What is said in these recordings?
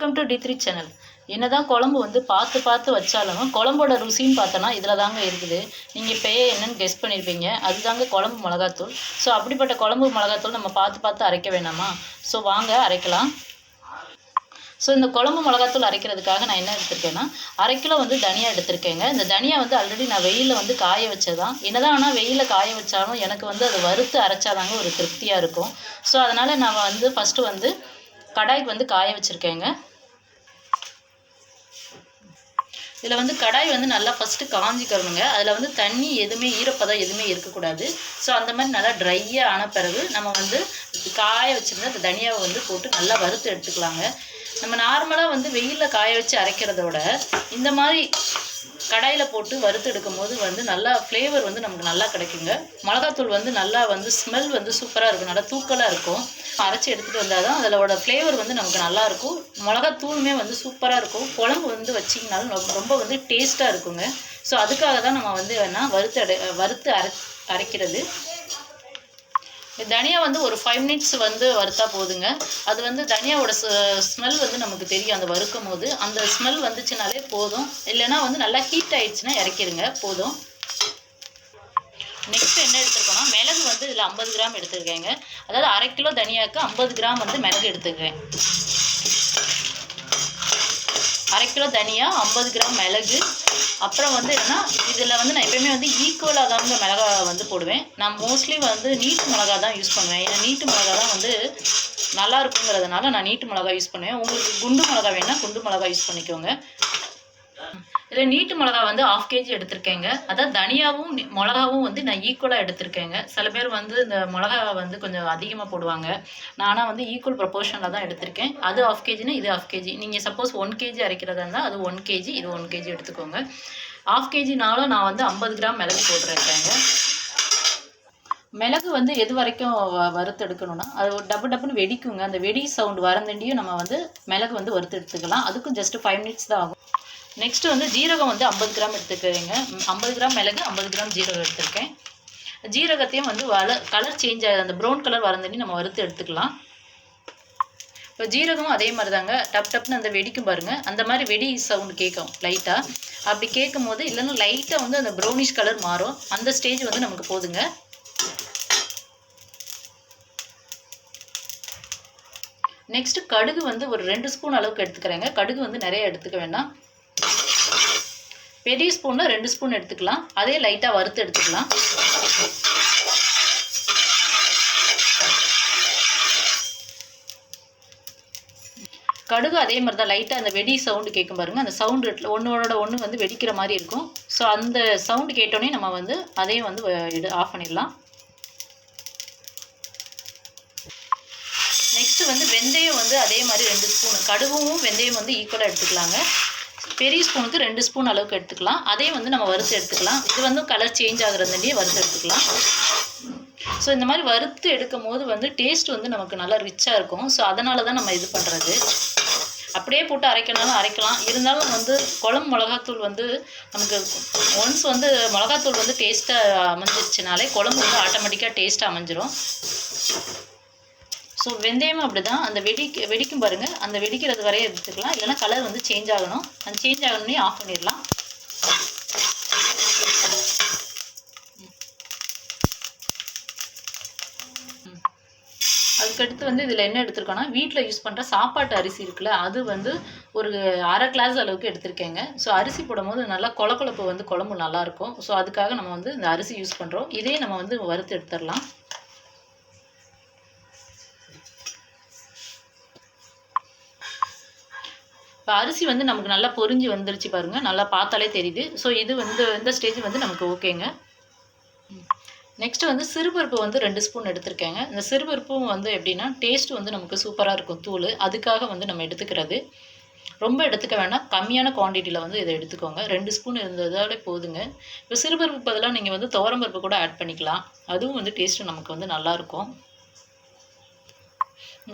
Welcome to D3 channel. என்னதான் குழம்பு வந்து பார்த்து பார்த்து வச்சாலும் குழம்போட ருசின்னு பார்த்தோன்னா இதில் தாங்க இருக்குது. நீங்கள் இப்போயே என்னென்னு கெஸ் பண்ணியிருப்பீங்க. அதுதாங்க குழம்பு மிளகாத்தூள். ஸோ அப்படிப்பட்ட குழம்பு மிளகாத்தூள் நம்ம பார்த்து பார்த்து அரைக்க வேணாமா? ஸோ வாங்க அரைக்கலாம். ஸோ இந்த குழம்பு மிளகாத்தூள் அரைக்கிறதுக்காக நான் என்ன எடுத்திருக்கேன்னா, 1/2 கிலோ வந்து தனியா எடுத்திருக்கேங்க. இந்த தனியா வந்து ஆல்ரெடி நான் வெயிலில் வந்து காய வச்சதான். என்னதான் ஆனால் வெயிலில் காய வச்சாலும் எனக்கு வந்து அது வறுத்து அரைச்சாதாங்க ஒரு திருப்தியாக இருக்கும். ஸோ அதனால் நான் வந்து ஃபஸ்ட்டு வந்து கடாய்க்கு வந்து காய வச்சுருக்கேங்க. இதில் வந்து கடாய் வந்து நல்லா ஃபஸ்ட்டு காஞ்சிக்கிறணுங்க. அதில் வந்து தண்ணி எதுவுமே ஈரப்பதம் எதுவுமே இருக்கக்கூடாது. ஸோ அந்த மாதிரி நல்லா ட்ரையாக ஆன பிறகு நம்ம வந்து காய வச்சுருந்த அந்த தனியாவை வந்து போட்டு நல்லா வறுத்து எடுத்துக்கலாங்க. நம்ம நார்மலாக வந்து வெயிலில் காய வச்சு அரைக்கிறத விட இந்த மாதிரி கடாயில் போட்டு வறுத்து எடுக்கும் போது வந்து நல்லா ஃப்ளேவர் வந்து நமக்கு நல்லா கிடைக்குங்க. மிளகாத்தூள் வந்து நல்லா வந்து ஸ்மெல் வந்து சூப்பராக இருக்கும், நல்லா தூக்கலாக இருக்கும். அரைச்சி எடுத்துகிட்டு வந்தால் தான் அதோட ஃப்ளேவர் வந்து நமக்கு நல்லாயிருக்கும். மிளகாத்தூளுமே வந்து சூப்பராக இருக்கும். குழம்பு வந்து வச்சிங்கனாலும் ரொம்ப வந்து டேஸ்ட்டாக இருக்குங்க. ஸோ அதுக்காக தான் நம்ம வந்து வேணால் வறுத்து அரைக்கிறது. தனியா வந்து ஒரு 5 மினிட்ஸ் வந்து வறுத்தா போதுங்க. அது வந்து தனியாவோட ஸ்மெல் வந்து நமக்கு தெரியும். அந்த வறுக்கும் போது அந்த ஸ்மெல் வந்துச்சுனாலே போதும். இல்லைன்னா வந்து நல்லா ஹீட் ஆயிடுச்சுன்னா இறக்கிடுங்க, போதும். நெக்ஸ்ட் என்ன எடுத்துருக்கோன்னா, மிளகு வந்து இதில் 50 கிராம் எடுத்துருக்கேங்க. அதாவது 1/2 கிலோ தனியாவுக்கு 50 கிராம் வந்து மிளகு எடுத்துக்கிறேன். 1/2 கிலோ தனியா, 50 கிராம் மிளகு. அப்புறம் வந்து என்னன்னா, இதில் வந்து நான் எப்போயுமே வந்து ஈக்குவலாக தாங்க மிளகா வந்து போடுவேன். நான் மோஸ்ட்லி வந்து நீட்டு மிளகா தான் யூஸ் பண்ணுவேன். ஏன்னா நீட்டு மிளகா தான் வந்து நல்லா இருக்குங்கிறதுனால நான் நீட்டு மிளகா யூஸ் பண்ணுவேன். உங்களுக்கு குண்டு மிளகா வேணுன்னா குண்டு மிளகா யூஸ் பண்ணிக்கோங்க. இதில் நீட்டு மிளகா வந்து 1/2 kg எடுத்திருக்கேங்க. அதாவது தனியாவும் மிளகாவும் வந்து நான் ஈக்குவலாக எடுத்திருக்கேங்க. சில பேர் வந்து இந்த மிளகா வந்து கொஞ்சம் அதிகமாக போடுவாங்க. நானாக வந்து ஈக்குவல் ப்ரொபோர்ஷனில் தான் எடுத்திருக்கேன். அது 1/2 kgனா இது 1/2 kg. நீங்கள் சப்போஸ் 1 kg அரைக்கிறதா இருந்தால் அது 1 kg, இது 1 kg எடுத்துக்கோங்க. 1/2 kgனாலும் நான் வந்து 50 கிராம் மிளகு போட்டிருக்கேங்க. மிளகு வந்து எது வரைக்கும் வறுத்து எடுக்கணும்னா, அது ஒரு டப்புன்னு வெடிக்குங்க. அந்த வெடி சவுண்டு வரந்தண்டியும் நம்ம வந்து மிளகு வந்து வறுத்து எடுத்துக்கலாம். அதுக்கும் ஜஸ்ட் 5 மினிட்ஸ் தான் ஆகும். நெக்ஸ்ட்டு வந்து ஜீரகம் வந்து 50 கிராம் எடுத்துக்கிறேங்க. 50 கிராம் மிளகு, 50 கிராம் ஜீரகம் எடுத்துருக்கேன். ஜீரகத்தையும் வந்து கலர் சேஞ்ச் ஆகுது, அந்த ப்ரௌன் கலர் வரந்தண்ணி நம்ம வறுத்து எடுத்துக்கலாம். இப்போ ஜீரகமும் அதே மாதிரி தாங்க, டப்னு அந்த வெடிக்கும் பாருங்கள், அந்த மாதிரி வெடி சவுண்டு கேட்கும் லைட்டாக. அப்படி கேட்கும் போது இல்லைன்னா லைட்டாக வந்து அந்த ப்ரௌனிஷ் கலர் மாறும். அந்த ஸ்டேஜ் வந்து நமக்கு போதுங்க. நெக்ஸ்ட்டு கடுகு வந்து ஒரு 2 ஸ்பூன் அளவுக்கு எடுத்துக்கிறேங்க. கடுகு வந்து நிறைய எடுத்துக்க வேண்டாம். பெரிய ஸ்பூனில் 2 ஸ்பூன் எடுத்துக்கலாம். அதே லைட்டாக வறுத்து எடுத்துக்கலாம். கடுகு அதே மாதிரி தான் லைட்டாக அந்த வெடி சவுண்டு கேட்கும் பாருங்கள். அந்த சவுண்டு ஒன்றோட ஒன்று வந்து வெடிக்கிற மாதிரி இருக்கும். ஸோ அந்த சவுண்டு கேட்டோடனே நம்ம வந்து அதையும் வந்து ஆஃப் பண்ணிடலாம். நெக்ஸ்ட்டு வந்து வெந்தயம் வந்து அதே மாதிரி 2 ஸ்பூனு. கடுகும் வெந்தயம் வந்து ஈக்குவலாக எடுத்துக்கலாங்க. பெரிய ஸ்பூனுக்கு 2 ஸ்பூன் அளவுக்கு எடுத்துக்கலாம். அதே வந்து நம்ம வறுத்து எடுத்துக்கலாம். இது வந்து கலர் சேஞ்ச் ஆகுறதுலேயே வறுத்து எடுத்துக்கலாம். ஸோ இந்த மாதிரி வறுத்து எடுக்கும் போது வந்து டேஸ்ட் வந்து நமக்கு நல்லா ரிச்சாக இருக்கும். ஸோ அதனால தான் நம்ம இது பண்ணுறது. அப்படியே போட்டு அரைக்கனாலும் அரைக்கலாம். இருந்தாலும் வந்து குழம்பு மிளகாத்தூள் வந்து நமக்கு ஒன்ஸ் வந்து மிளகாத்தூள் வந்து டேஸ்ட்டாக அமைஞ்சிருச்சுனாலே குழம்பு வந்து ஆட்டோமேட்டிக்காக டேஸ்ட்டாக அமைஞ்சிரும். ஸோ வெந்தயமும் அப்படி தான், அந்த வெடிக்கும் பாருங்கள், அந்த வெடிக்கிறது வரைய எடுத்துக்கலாம். இல்லைனா கலர் வந்து சேஞ்ச் ஆகணும். அந்த சேஞ்ச் ஆகணுன்னே ஆஃப் பண்ணிடலாம். அதுக்கடுத்து வந்து இதில் என்ன எடுத்துருக்கோன்னா, வீட்டில் யூஸ் பண்ணுற சாப்பாட்டு அரிசி இருக்குல்ல, அது வந்து ஒரு 1/2 கிளாஸ் அளவுக்கு எடுத்திருக்கேங்க. ஸோ அரிசி போடும்போது நல்லா கொழப்பு வந்து குழம்பு நல்லாயிருக்கும். ஸோ அதுக்காக நம்ம வந்து இந்த அரிசி யூஸ் பண்ணுறோம். இதே நம்ம வந்து வறுத்து எடுத்துடலாம். இப்போ அரிசி வந்து நமக்கு நல்லா பொரிஞ்சு வந்துருச்சு பாருங்கள், நல்லா பார்த்தாலே தெரியுது. ஸோ இது வந்து இந்த ஸ்டேஜ் வந்து நமக்கு ஓகேங்க. நெக்ஸ்ட்டு வந்து சிறுபருப்பு வந்து 2 ஸ்பூன் எடுத்திருக்கேங்க. இந்த சிறுபருப்பும் வந்து எப்படின்னா டேஸ்ட்டு வந்து நமக்கு சூப்பராக இருக்கும் தூள். அதுக்காக வந்து நம்ம எடுத்துக்கிறது. ரொம்ப எடுத்துக்க வேண்டாம், கம்மியான குவான்டிட்டியில் வந்து இதை எடுத்துக்கோங்க. 2 ஸ்பூன் இருந்ததாலே போதுங்க. இப்போ சிறுபருப்பு பதிலாக நீங்கள் வந்து துவரம்பருப்பு கூட ஆட் பண்ணிக்கலாம். அதுவும் வந்து டேஸ்ட்டு நமக்கு வந்து நல்லாயிருக்கும்.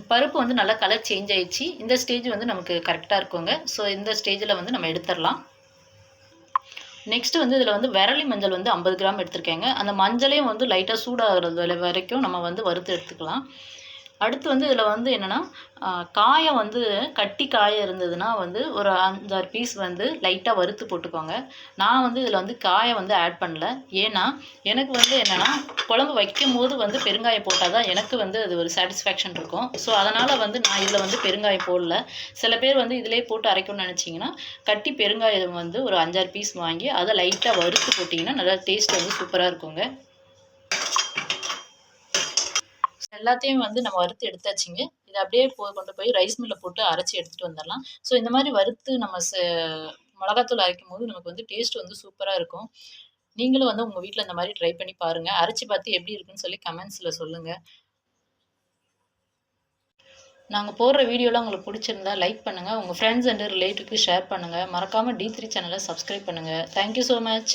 பருப்பு வந்து நல்லா கலர் சேஞ்ச் ஆயிடுச்சு. இந்த ஸ்டேஜ் வந்து நமக்கு கரெக்டாக இருக்குங்க. ஸோ இந்த ஸ்டேஜில் வந்து நம்ம எடுத்துடலாம். நெக்ஸ்ட்டு வந்து இதில் வந்து விரலி மஞ்சள் வந்து 50 கிராம் எடுத்திருக்கேங்க. அந்த மஞ்சளையும் வந்து லைட்டாக சூடாகிறது வரைக்கும் நம்ம வந்து வறுத்து எடுத்துக்கலாம். அடுத்து வந்து இதில் வந்து என்னென்னா காயம் வந்து கட்டி காயம் இருந்ததுன்னா வந்து ஒரு 5-6 பீஸ் வந்து லைட்டாக வறுத்து போட்டுக்கோங்க. நான் வந்து இதில் வந்து காயம் வந்து ஆட் பண்ணல. ஏன்னா எனக்கு வந்து என்னென்னா குழம்பு வைக்கும்போது வந்து பெருங்காயம் போட்டால் தான் எனக்கு வந்து அது ஒரு சாட்டிஸ்ஃபேக்ஷன் இருக்கும். ஸோ அதனால் வந்து நான் இதில் வந்து பெருங்காயம் போடல. சில பேர் வந்து இதிலே போட்டு அரைக்கணும்னு நினச்சிங்கன்னா கட்டி பெருங்காயம் வந்து ஒரு 5-6 பீஸ் வாங்கி அதை லைட்டாக வறுத்து போட்டிங்கன்னா நல்லா டேஸ்ட் வந்து சூப்பராக இருக்குங்க. எல்லாத்தையும் வந்து நம்ம வறுத்து எடுத்தாச்சுங்க. இத அப்படியே கொண்டு போய் ரைஸ் மில்ல போட்டு அரைச்சு எடுத்துட்டு வந்துரலாம். ஸோ இந்த மாரி வறுத்து நம்ம மிளகாத்தூள் அரைக்கும்போது நமக்கு வந்து டேஸ்ட் வந்து சூப்பரா இருக்கும். நீங்களும் வந்து உங்க வீட்ல இந்த மாரி ட்ரை பண்ணி பாருங்க. அரைச்சு பார்த்து எப்படி இருக்குன்னு சொல்லி கமெண்ட்ஸ்ல சொல்லுங்க. நாங்க போடுற வீடியோலாம் உங்களுக்கு புடிச்சிருந்தா லைக் பண்ணுங்க. உங்க ஃப்ரெண்ட்ஸ் அண்ட் ரிலேட்டிவ்க்கு ஷேர் பண்ணுங்க. மறக்காம D3 சேனல சப்ஸ்கிரைப் பண்ணுங்க. Thank you so much.